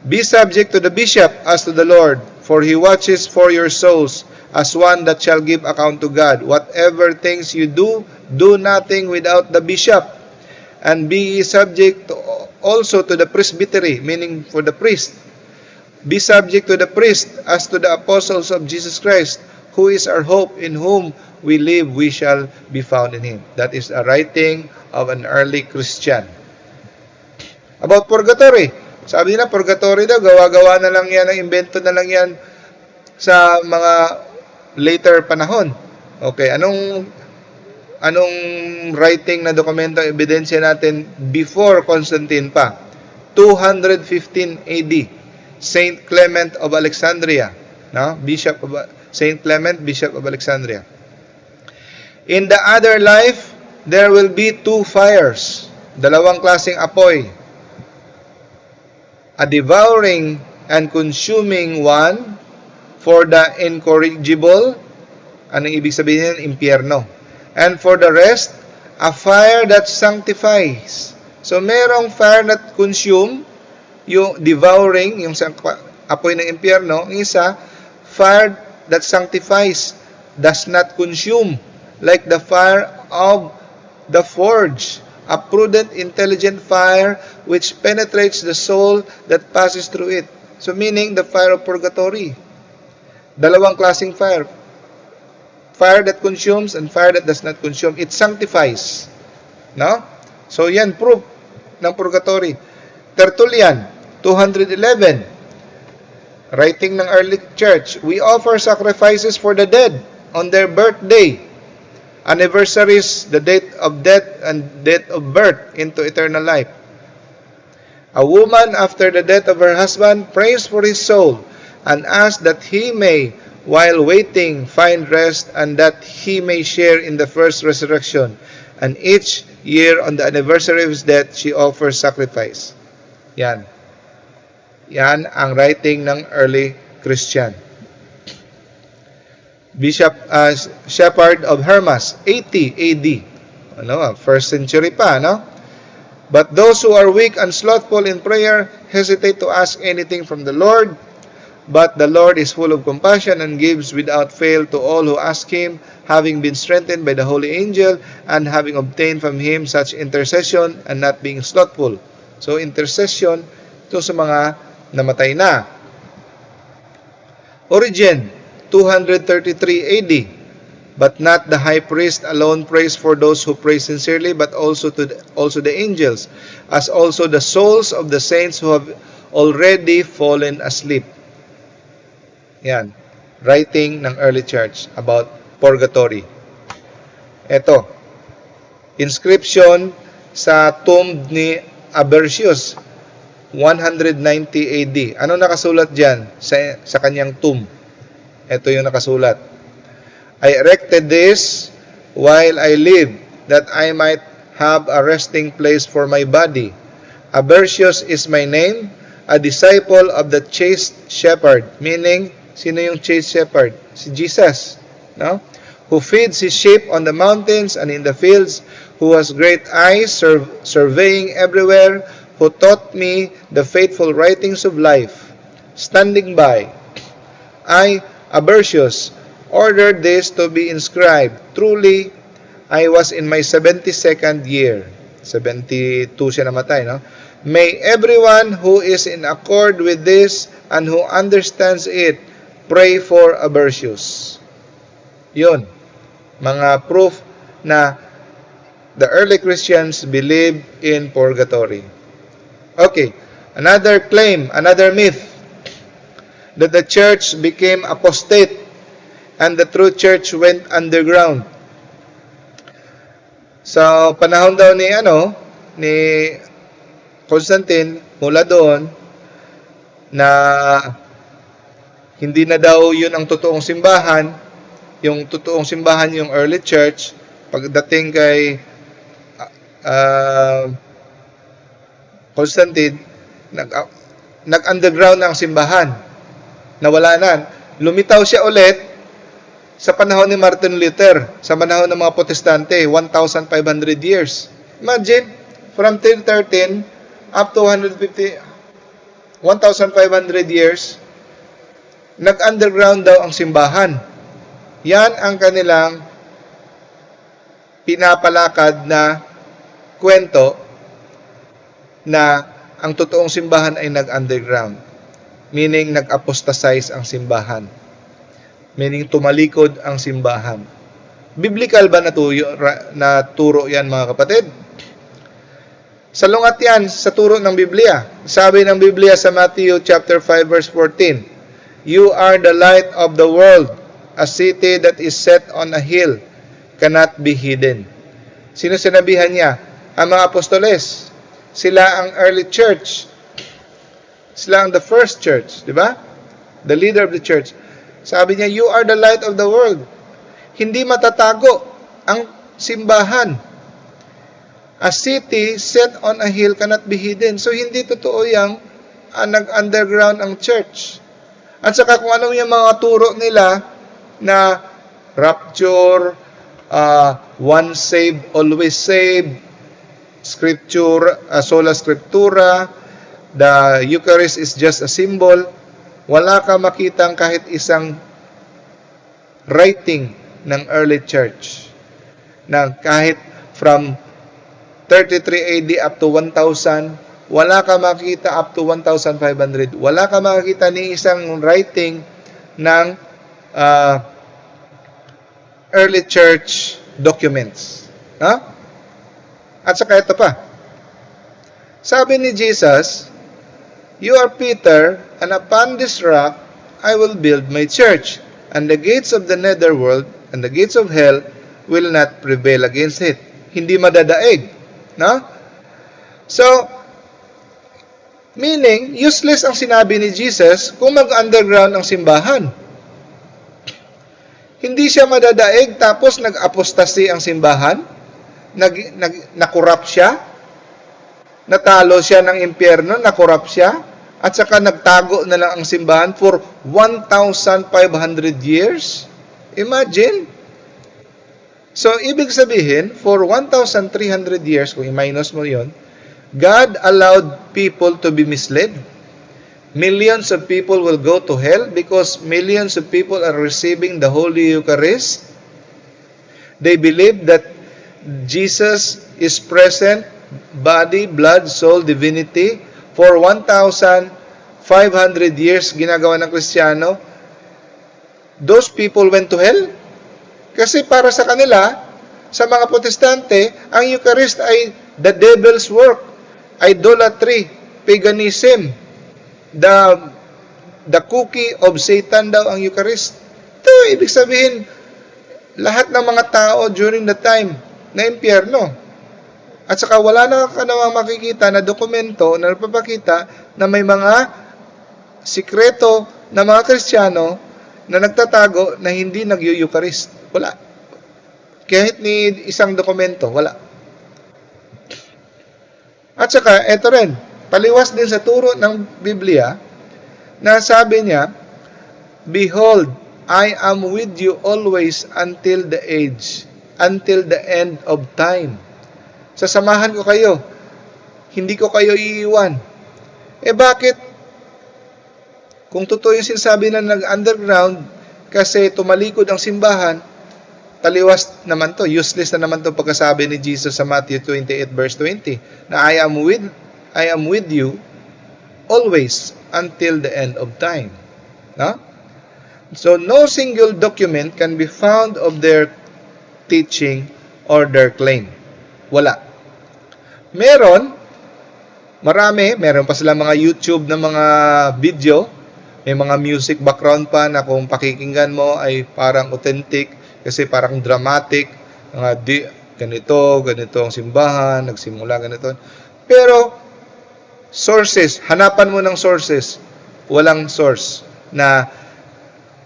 be subject to the bishop as to the Lord, for he watches for your souls as one that shall give account to God. Whatever things you do, do nothing without the bishop. And be subject also to the presbytery, meaning for the priest. Be subject to the priest as to the apostles of Jesus Christ, who is our hope, in whom we live, we shall be found in him. That is a writing of an early Christian. About purgatory. Sabi nila, purgatory daw, gawa-gawa na lang yan, ang invento na lang yan sa mga later panahon. Okay, anong writing na dokumento, ebidensya natin before Constantine pa? 215 AD. Saint Clement of Alexandria. No? Saint Clement, Bishop of Alexandria. In the other life, there will be two fires. Dalawang klaseng apoy. A devouring and consuming one for the incorrigible. Anong ibig sabihin yan? Impyerno. And for the rest, a fire that sanctifies. So, merong fire that consume, yung devouring, yung apoy ng impyerno. Yung isa, fire that sanctifies, does not consume, like the fire of the forge, a prudent, intelligent fire which penetrates the soul that passes through it. So, meaning the fire of purgatory. Dalawang klaseng fire. Fire that consumes and fire that does not consume. It sanctifies. No? So, yan, proof ng purgatory. Tertullian, 211. Writing ng early church. We offer sacrifices for the dead on their birthday, anniversaries, the date of death and date of birth into eternal life. A woman, after the death of her husband, prays for his soul and asks that he may, while waiting, find rest, and that he may share in the first resurrection. And each year on the anniversary of his death, she offers sacrifice. Yan. Yan ang writing ng early Christian. Bishop Shepherd of Hermas, 80 AD. First century pa, no? But those who are weak and slothful in prayer hesitate to ask anything from the Lord. But the Lord is full of compassion and gives without fail to all who ask Him, having been strengthened by the holy angel and having obtained from Him such intercession and not being slothful. So, intercession ito sa mga namatay na. Origen, 233 AD. But not the high priest alone prays for those who pray sincerely, but also the angels, as also the souls of the saints who have already fallen asleep. Yan. Writing ng early church about purgatory. Ito. Inscription sa tomb ni Abercius, 190 AD. Ano nakasulat dyan sa kanyang tomb? Ito yung nakasulat. I erected this while I lived, that I might have a resting place for my body. Abercius is my name, a disciple of the chaste shepherd. Meaning, sino yung chaste shepherd? Si Jesus. No? Who feeds his sheep on the mountains and in the fields, who has great eyes, surveying everywhere, who taught me the faithful writings of life. Standing by, I, Abercius, ordered this to be inscribed. Truly, I was in my 72nd year. 72 siya namatay, no? May everyone who is in accord with this and who understands it pray for Abercius. Yun. Mga proof na the early Christians believed in purgatory. Okay. Another claim, another myth, that the church became apostate and the true church went underground. Sa panahon daw ni Constantine, mula doon, na hindi na daw yun ang totoong simbahan. Yung totoong simbahan yung early church. Pagdating kay Constantine, nag-underground na ang simbahan. Nawala na. Lumitaw siya ulit sa panahon ni Martin Luther, sa panahon ng mga Protestante, 1,500 years. Imagine, from 1013 up to 1,500 years, nag-underground daw ang simbahan. Yan ang kanilang pinapalakad na kwento na ang totoong simbahan ay nag-underground. Meaning, nag-apostatize ang simbahan. Meaning, tumalikod ang simbahan. Biblical ba na turo yan, mga kapatid? Salungat yan sa turo ng Biblia. Sabi ng Biblia sa Matthew chapter 5 verse 14, You are the light of the world. A city that is set on a hill cannot be hidden. Sino sinabihan niya? Ang mga apostoles. Sila ang early church. Sila ang the first church, di ba? The leader of the church. Sabi niya, you are the light of the world. Hindi matatago ang simbahan. A city set on a hill cannot be hidden. So, hindi totoo yung nag-underground ang church. At saka kung ano yung mga turo nila na rapture, once saved, always saved, scripture, sola scriptura, the Eucharist is just a symbol, wala ka makitang kahit isang writing ng early church na kahit from 33 AD up to 1,000, wala ka makita up to 1,500. Wala ka makita ni isang writing ng early church documents. Ha? At saka ito pa. Sabi ni Jesus, You are Peter, and upon this rock I will build my church, and the gates of the netherworld and the gates of hell will not prevail against it. Hindi madadaig. No? So, meaning, useless ang sinabi ni Jesus kung mag-underground ang simbahan. Hindi siya madadaig tapos nag-apostasy ang simbahan, nakurap siya, natalo siya ng impyerno, nakurap siya, at saka nagtago na lang ang simbahan for 1,500 years. Imagine. So, ibig sabihin, for 1,300 years, kung i-minus mo yon, God allowed people to be misled. Millions of people will go to hell because millions of people are receiving the Holy Eucharist. They believe that Jesus is present, body, blood, soul, divinity. For 1,500 years, ginagawa ng Kristiyano. Those people went to hell. Kasi para sa kanila, sa mga Protestante, ang Eucharist ay the devil's work, idolatry, paganism, the cookie of Satan daw ang Eucharist. Ito, ibig sabihin, lahat ng mga tao during the time na impyerno. At saka wala na ka namang makikita na dokumento na nagpapakita na may mga sikreto na mga Kristiyano na nagtatago na hindi nag-Eucharist. Wala. Kahit ni isang dokumento, wala. At saka, eto rin, paliwas din sa turo ng Biblia, na sabi niya, "Behold, I am with you always until the end of time." Sasamahan ko kayo. Hindi ko kayo iiwan. Bakit? Kung totoo yung sinasabi na nag-underground, kasi tumalikod ang simbahan, taliwas naman to, useless na naman to pagkasabi ni Jesus sa Matthew 28 verse 20, na I am with you always until the end of time. No? So, no single document can be found of their teaching or their claim. Wala. Meron pa silang mga YouTube na mga video, may mga music background pa na kung pakikinggan mo ay parang authentic, kasi parang dramatic, ganito ang simbahan, nagsimula ganito. Pero, sources, hanapan mo ng sources, walang source na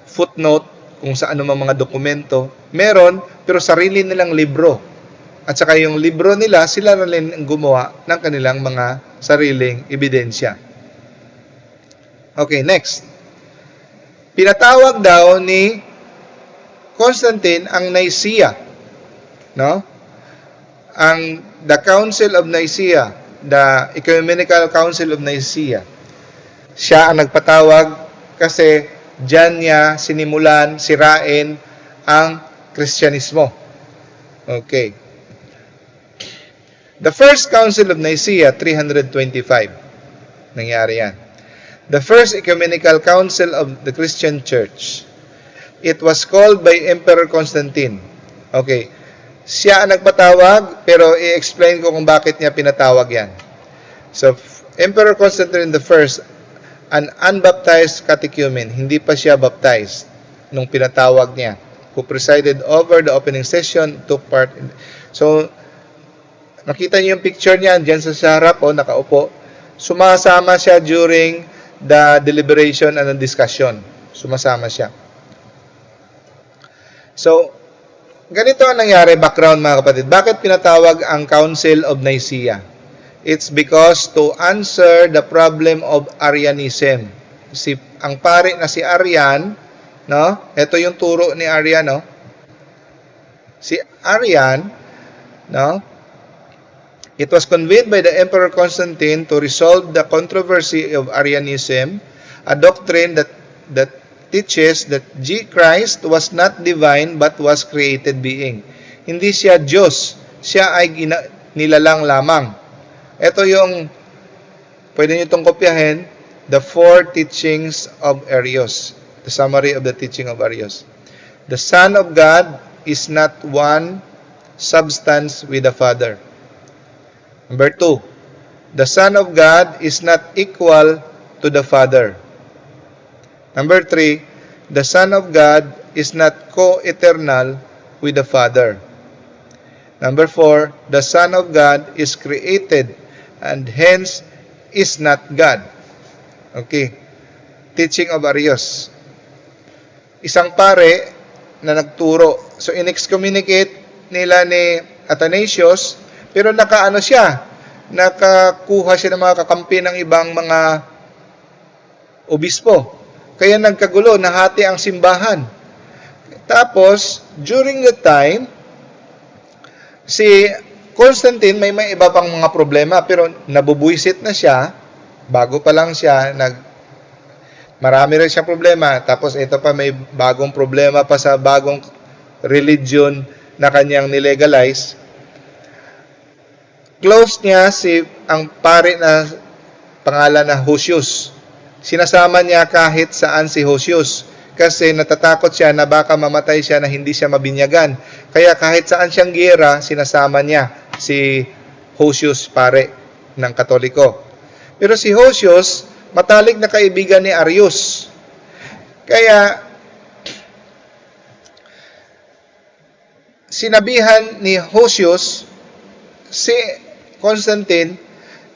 footnote kung saan mga dokumento. Meron, pero sarili nilang libro. At saka yung libro nila, sila na rin ang gumawa ng kanilang mga sariling ebidensya. Okay, next. Pinatawag daw ni Constantine ang Nicaea, no? The Council of Nicaea, the Ecumenical Council of Nicaea. Siya ang nagpatawag kasi diyan niya sinimulan, sirain ang Kristyanismo. Okay. The First Council of Nicaea, 325. Nangyari yan. The First Ecumenical Council of the Christian Church. It was called by Emperor Constantine. Okay. Siya ang nagpatawag, pero i-explain ko kung bakit niya pinatawag yan. So, Emperor Constantine I, an unbaptized catechumen, hindi pa siya baptized nung pinatawag niya, who presided over the opening session, took part in. So, nakita niyo yung picture niya, diyan sa harap, nakaupo. Sumasama siya during the deliberation and the discussion. Sumasama siya. So, ganito ang nangyari, background mga kapatid. Bakit pinatawag ang Council of Nicaea? It's because to answer the problem of Arianism. Ang pari na si Arian, no? Ito yung turo ni Arian, no? Si Arian, no? It was convened by the Emperor Constantine to resolve the controversy of Arianism, a doctrine that teaches that Christ was not divine but was created being. Hindi siya Diyos, siya ay nilalang lamang. Ito yung, pwede nyo itong kopyahin, the four teachings of Arius. The summary of the teaching of Arius. The Son of God is not one substance with the Father. Number 2, the Son of God is not equal to the Father. Number 3, the Son of God is not co-eternal with the Father. Number 4, the Son of God is created and hence is not God. Okay. Teaching of Arius. Isang pare na nagturo. So, in-excommunicate nila ni Athanasius, pero nakakuha siya ng mga kakampi ng ibang mga obispo. Kaya nagkagulo, nahati ang simbahan. Tapos, during the time, si Constantine may iba pang mga problema, pero nabubuisit na siya, bago pa lang siya, marami rin siyang problema. Tapos ito pa, may bagong problema pa sa bagong religion na kanyang nilegalize. Close niya ang pare na pangalan na Hosius. Sinasama niya kahit saan si Hosius. kasi natatakot siya na baka mamatay siya na hindi siya mabinyagan. Kaya kahit saan siyang giyera, sinasama niya si Hosius, pare ng Katoliko. Pero si Hosius, matalik na kaibigan ni Arius. Kaya sinabihan ni Hosius si Constantine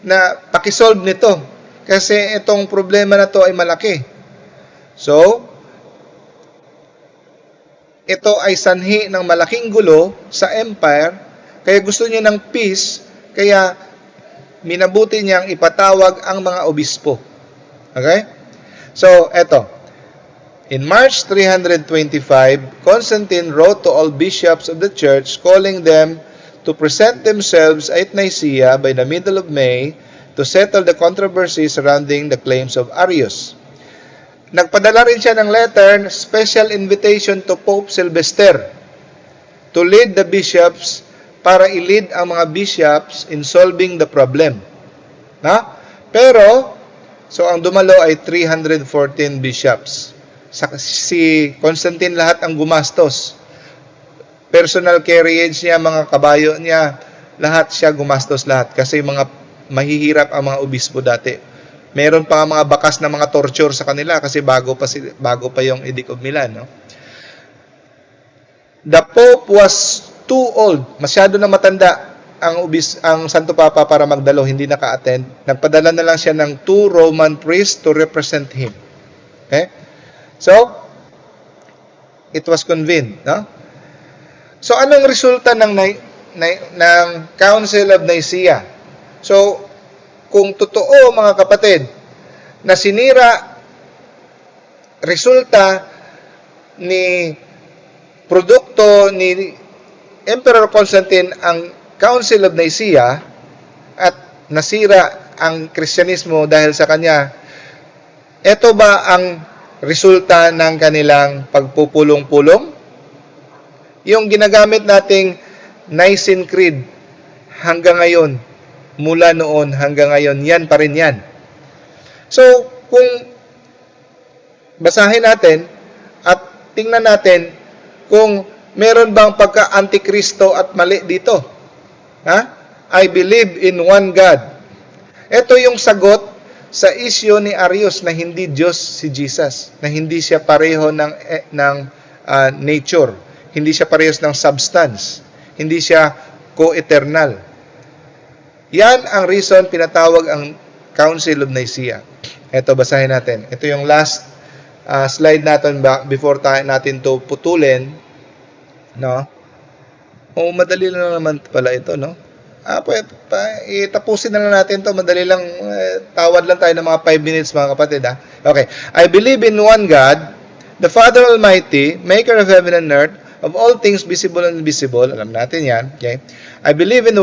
na pakisolve nito kasi itong problema na to ay malaki. So, ito ay sanhi ng malaking gulo sa empire, kaya gusto niya ng peace, kaya minabuti niyang ipatawag ang mga obispo. Okay? So, eto. In March 325, Constantine wrote to all bishops of the church calling them to present themselves at Nicaea by the middle of May to settle the controversy surrounding the claims of Arius. Nagpadala rin siya ng letter, special invitation to Pope Sylvester to lead the bishops para i-lead ang mga bishops in solving the problem. Pero, so ang dumalo ay 314 bishops. Si Constantine lahat ang gumastos. Personal carriage niya, mga kabayo niya, lahat siya gumastos lahat. Kasi mga mahihirap ang mga obispo dati. Meron pa mga bakas na mga torture sa kanila kasi bago pa yung Edict of Milan, no? The Pope was too old, masyado na matanda ang Santo Papa para magdalo, hindi naka-attend. Nagpadala na lang siya ng 2 Roman priests to represent him. Okay? So, it was convened, no? So, anong resulta ng Council of Nicaea? So, kung totoo, mga kapatid, na sinira resulta ni produkto ni Emperor Constantine ang Council of Nicaea at nasira ang Kristyanismo dahil sa kanya, ito ba ang resulta ng kanilang pagpupulong-pulong? Yung ginagamit nating Nicene Creed hanggang ngayon, mula noon hanggang ngayon, yan pa rin yan. So, kung basahin natin at tingnan natin kung meron bang pagka-antikristo at mali dito. I believe in one God. Ito yung sagot sa isyu ni Arius na hindi Diyos si Jesus, na hindi siya pareho ng nature, hindi siya parehas ng substance, hindi siya co-eternal. Yan ang reason pinatawag ang Council of Nicaea. Ito, basahin natin. Ito yung last slide natin before natin to putulin. No? Madali lang naman pala ito, no? Itapusin na lang natin to. Madali lang, tawad lang tayo ng mga 5 minutes, mga kapatid. Okay. I believe in one God, the Father Almighty, maker of heaven and earth, of all things visible and invisible. Alam natin yan. Okay? I believe in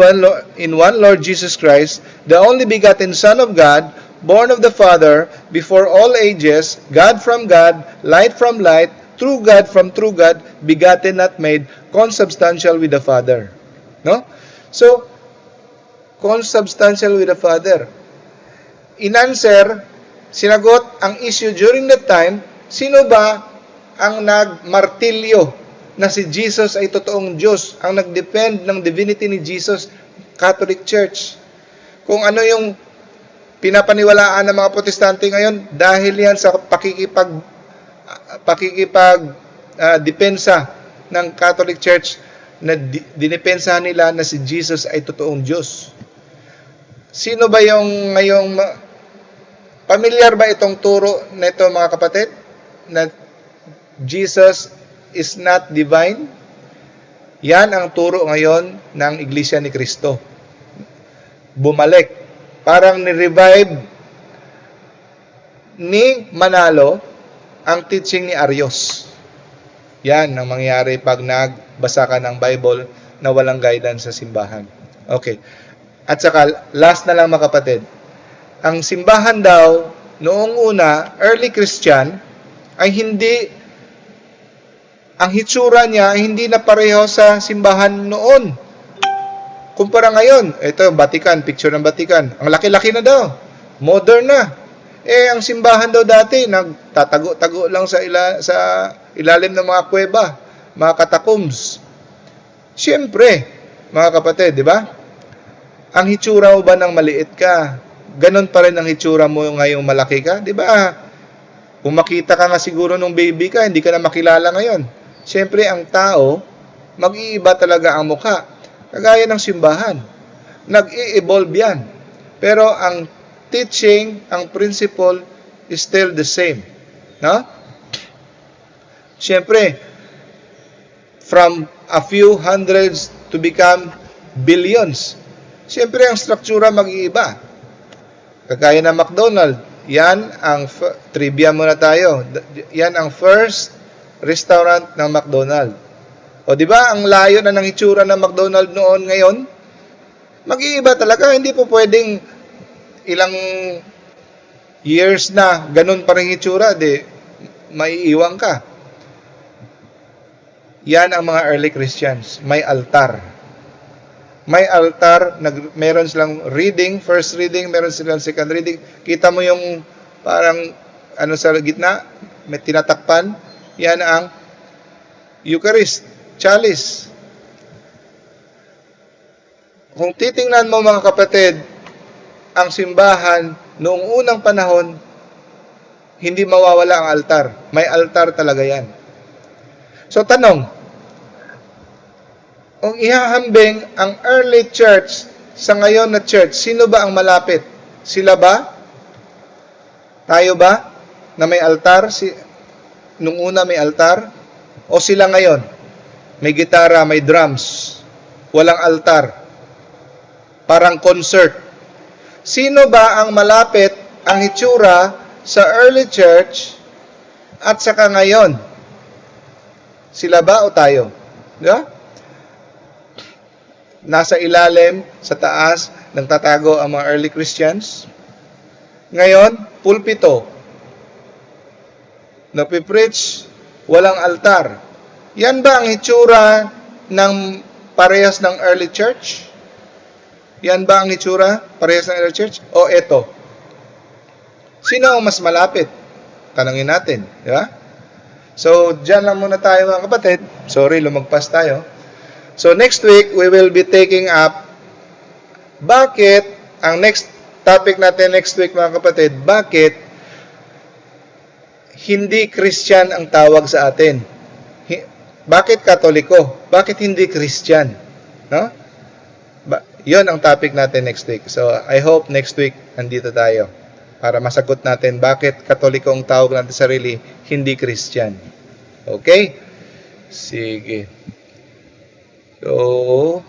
one Lord Jesus Christ, the only begotten Son of God, born of the Father, before all ages, God from God, light from light, true God from true God, begotten not made, consubstantial with the Father. No? So, consubstantial with the Father. In answer, sinagot ang issue during that time, sino ba ang nagmartilyo na si Jesus ay totoong Diyos, ang nag-depend ng divinity ni Jesus? Catholic Church. Kung ano yung pinapaniwalaan ng mga Protestante ngayon, dahil yan sa depensa ng Catholic Church na dinipensahan nila na si Jesus ay totoong Diyos. Sino ba yung ngayong pamilyar ba itong turo na ito, mga kapatid? Na Jesus is not divine? Yan ang turo ngayon ng Iglesia ni Cristo. Bumalik. Parang ni-revive ni Manalo ang teaching ni Arius. Yan ang mangyayari pag nagbasa ka ng Bible na walang guidance sa simbahan. Okay. At saka, last na lang, mga kapatid. Ang simbahan daw, noong una, early Christian, ay ang hitsura niya ay hindi na pareho sa simbahan noon. Kumpara ngayon, ito, Vatican, picture ng Vatican. Ang laki-laki na daw. Modern na. Ang simbahan daw dati, nagtatago-tago lang sa ilalim ng mga kuweba, mga catacombs. Siyempre, mga kapatid, di ba? Ang hitsura mo ba ng maliit ka, ganon pa rin ang hitsura mo ngayong malaki ka? Di ba? Kung makita ka nga siguro nung baby ka, hindi ka na makilala ngayon. Siyempre, ang tao, mag-iiba talaga ang mukha. Kagaya ng simbahan. Nag-i-evolve yan. Pero ang teaching, ang principle is still the same. No? Siyempre, from a few hundreds to become billions. Siyempre, ang struktura mag-iiba. Kagaya ng McDonald's, yan ang, trivia muna tayo, yan ang first restaurant ng McDonald's. O di ba ang layo na ng itsura ng McDonald's noon ngayon? Mag-iiba talaga, hindi po pwedeng ilang years na ganun pa rin itsura, di maiiwan ka. Yan ang mga early Christians, may altar. May altar, meron silang reading, first reading, meron silang second reading. Kita mo yung parang ano sa gitna, may tinatakpan, yan ang Eucharist, chalice. Kung titingnan mo mga kapatid, ang simbahan noong unang panahon, hindi mawawala ang altar. May altar talaga yan. So tanong, kung ihahambing ang early church sa ngayon na church, sino ba ang malapit? Sila ba? Tayo ba? Na may altar? Nung una may altar? O sila ngayon? May gitara, may drums, walang altar. Parang concert. Sino ba ang malapit ang itsura sa early church at saka ngayon? Sila ba o tayo? Di ba? Nasa ilalim, sa taas, nagtatago ang mga early Christians. Ngayon, pulpito. Napipreach, walang altar. Yan ba ang itsura ng parehas ng early church? Yan ba ang itsura parehas ng early church? O eto? Sino ang mas malapit? Tanungin natin. Di ba? So, dyan lang muna tayo mga kapatid. Sorry, lumagpas tayo. So, next week, we will be taking up bakit, ang next topic natin next week mga kapatid, bakit hindi Christian ang tawag sa atin? Bakit Katoliko? Bakit hindi Christian? No? Yun ang topic natin next week. So, I hope next week nandito tayo para masagot natin bakit Katoliko ang tawag natin sarili, hindi Christian. Okay? Sige. So,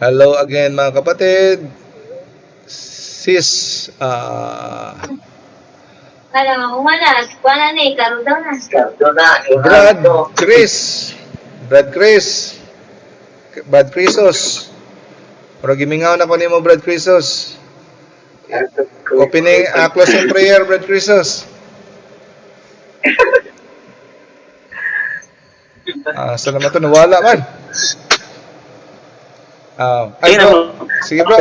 hello again mga kapatid. Sis, Brad Crisos. Pero gimingaw na ko nimo Brad Crisos. Opening, closing prayer Brad Crisos. Saan naman ito? Nawala man. Ay bro. Sige bro.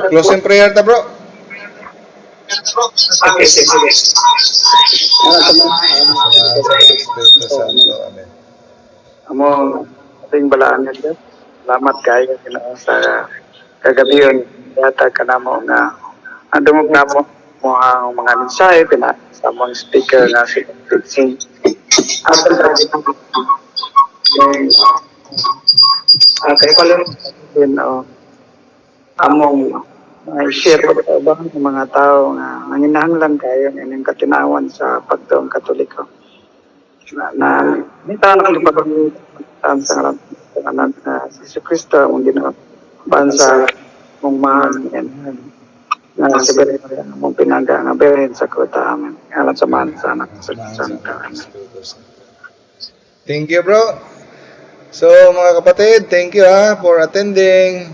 Closing prayer ta bro. Okay, sige. Amen. Amo ating balaan nila. Salamat kayo sa kagabiyon yata kanamo nga andungog namo mo ang mga mensahe sa mga speaker na si teaching ato kay pala din among share ba ng mga tao nga nanginahanglan kayo ng katinawan sa pagtuong Katoliko na nita na kalipatan sa ngalan na si Kristo ang Ginoo bansa mong mahal na siguro mong pinaga nga berin sa kuta amin alam sa man sa anak sa Thank you bro. So mga kapatid, thank you for attending.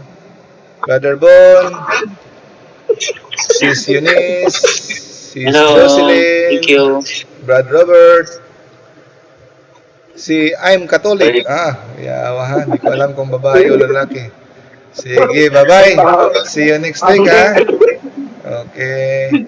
Brother Bon, Sis Eunice, Sis Jocelyn, thank you. Brad Robert, si I'm Catholic. Yawahan, hindi ko alam kung babae o lalaki. Sige, bye-bye. See you next week, ha? Okay.